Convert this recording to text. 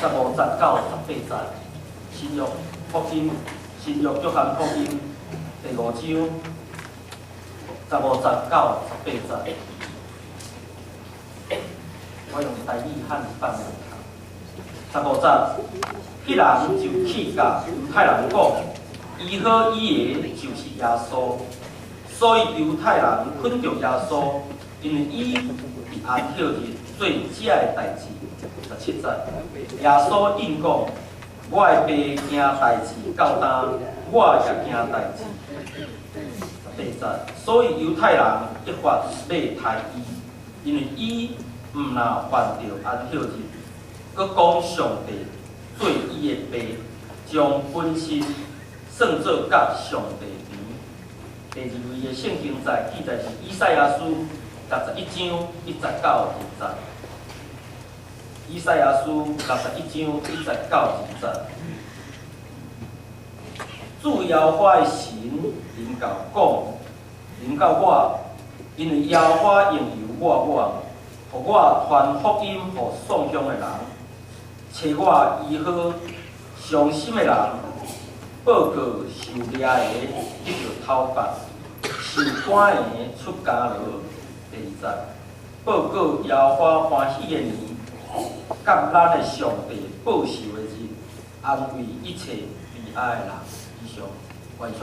15节到18节，新约福音，新约约翰福音第5章15节到18节。我用台语汉翻两读。15节，迄人就去甲犹太人讲，医好伊的就是耶稣，所以犹太人肯定耶稣，因为伊伫安息日做遮个代志。17节，耶稣应讲：我的爸惊代志到担，我也惊代志。18节，所以犹太人一法要杀伊，因为伊毋若犯着安息日，佮讲上帝做伊的爸，将本身算做甲上帝平。第2位的圣经在记载是以赛亚书61章1节到2节。以赛亚书61章1节到2节。主耶和华的神临到我，因为耶和华应由我，互我传福音予丧乡的人，找我医好伤心的人，报告受掠的得到头发，受赶的出家牢。第2节，报告耶和华欢喜的年，甲咱的上帝报仇的日，安慰一切悲哀的人。以上，完上。